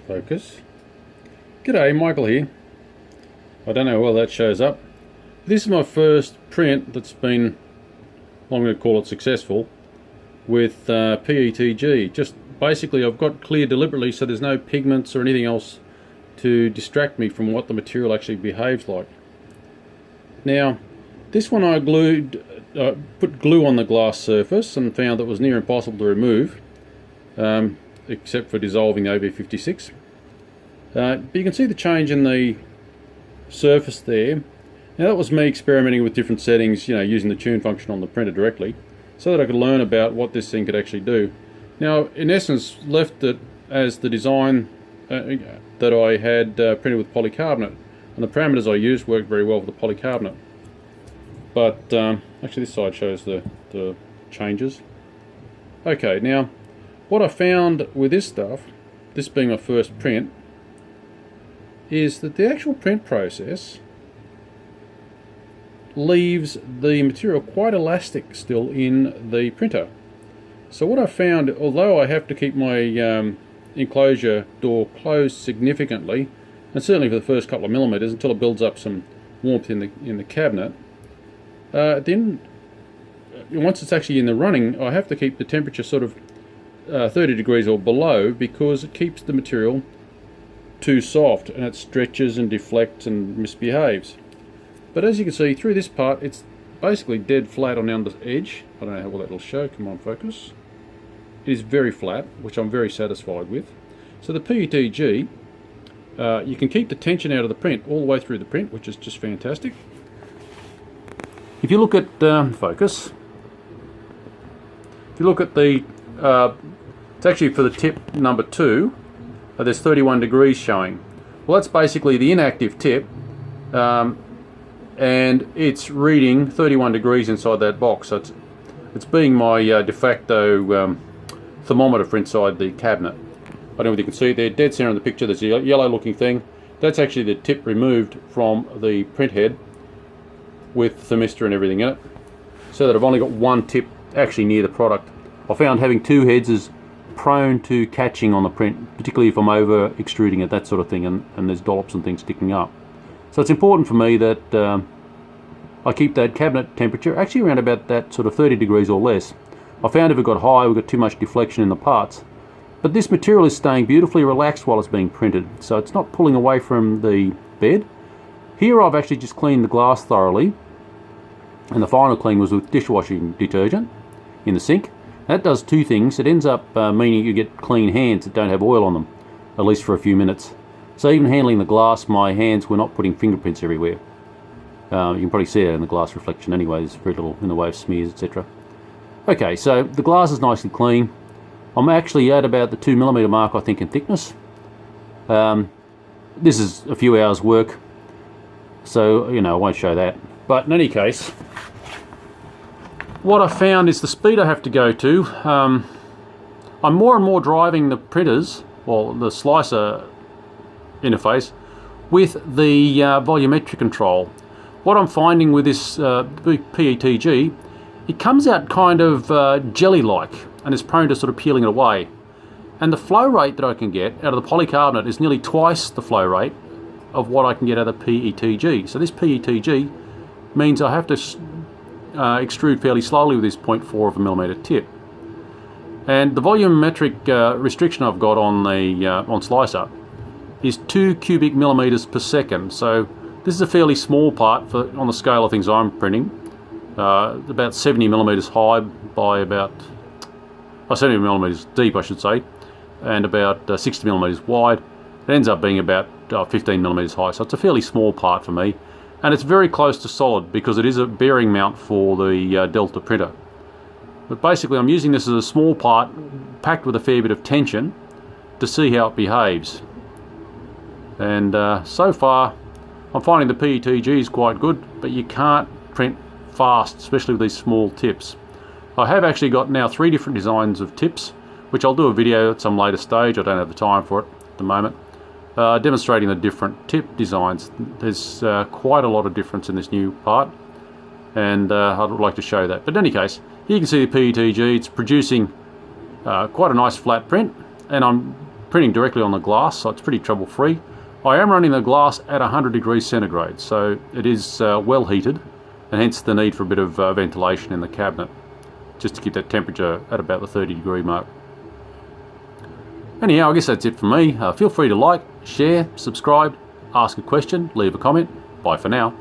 Focus. G'day, Michael here. I don't know how well that shows up. This is my first print that's been, I'm going to call it successful, with PETG. Just basically I've got clear deliberately so there's no pigments or anything else to distract me from what the material actually behaves like. Now, this one I put glue on the glass surface and found that it was near impossible to remove, except for dissolving the AV56. But you can see the change in the surface there. Now that was me experimenting with different settings, using the tune function on the printer directly, so that I could learn about what this thing could actually do. Now, in essence, left it as the design that I had printed with polycarbonate, and the parameters I used worked very well with the polycarbonate. But actually this side shows the changes. Okay, now what I found with this stuff, this being my first print, is that the actual print process leaves the material quite elastic still in the printer. So what I found, although I have to keep my enclosure door closed significantly, and certainly for the first couple of millimeters until it builds up some warmth in the cabinet, then once it's actually in the running, I have to keep the temperature sort of 30 degrees or below, because it keeps the material too soft and it stretches and deflects and misbehaves. But as you can see through this part, it's basically dead flat on the under edge. I don't know how well that will show. Come on, focus. It is very flat, which I'm very satisfied with. So the PETG, you can keep the tension out of the print all the way through the print, which is just fantastic. If you look at focus, if you look at the, it's actually for the tip number 2, there's 31 degrees showing. Well, that's basically the inactive tip, and it's reading 31 degrees inside that box. So it's being my de facto thermometer for inside the cabinet. I don't know if you can see it there, dead center in the picture, there's a yellow looking thing. That's actually the tip removed from the print head with thermistor and everything in it, so that I've only got one tip actually near the product. I found having two heads is prone to catching on the print, particularly if I'm over extruding it, that sort of thing, and there's dollops and things sticking up. So it's important for me that I keep that cabinet temperature actually around about that sort of 30 degrees or less. I found if it got high, we got too much deflection in the parts. But this material is staying beautifully relaxed while it's being printed, so it's not pulling away from the bed. Here I've actually just cleaned the glass thoroughly, and the final clean was with dishwashing detergent in the sink. That does two things. It ends up meaning you get clean hands that don't have oil on them, at least for a few minutes. So even handling the glass, my hands were not putting fingerprints everywhere. You can probably see that in the glass reflection anyway, there's very little in the way of smears, etc. Okay, so the glass is nicely clean. I'm actually at about the 2mm mark, I think, in thickness. This is a few hours work, so I won't show that. But in any case, what I found is the speed I have to go to. I'm more and more driving the printers, or the slicer interface, with the volumetric control. What I'm finding with this PETG, it comes out kind of jelly-like and is prone to sort of peeling it away. And the flow rate that I can get out of the polycarbonate is nearly twice the flow rate of what I can get out of the PETG. So this PETG means I have to extrude fairly slowly with this 0.4 tip. And the volumetric restriction I've got on the on slicer is 2 cubic millimeters per second. So this is a fairly small part on the scale of things I'm printing. About 70 millimeters high by about 70 millimeters deep, I should say, and about 60 millimeters wide. It ends up being about 15 millimeters high, so it's a fairly small part for me, and it's very close to solid because it is a bearing mount for the Delta printer. But basically I'm using this as a small part packed with a fair bit of tension to see how it behaves. And so far I'm finding the PETG is quite good, but you can't print fast, especially with these small tips. I have actually got now 3 different designs of tips, which I'll do a video at some later stage. I don't have the time for it at the moment, demonstrating the different tip designs. There's quite a lot of difference in this new part, and I'd like to show that. But in any case, here you can see the PETG. It's producing quite a nice flat print, and I'm printing directly on the glass, so it's pretty trouble free. I am running the glass at 100 degrees centigrade, so it is well heated, and hence the need for a bit of ventilation in the cabinet, just to keep that temperature at about the 30 degree mark. Anyhow, I guess that's it for me. Feel free to like, share, subscribe, ask a question, leave a comment. Bye for now.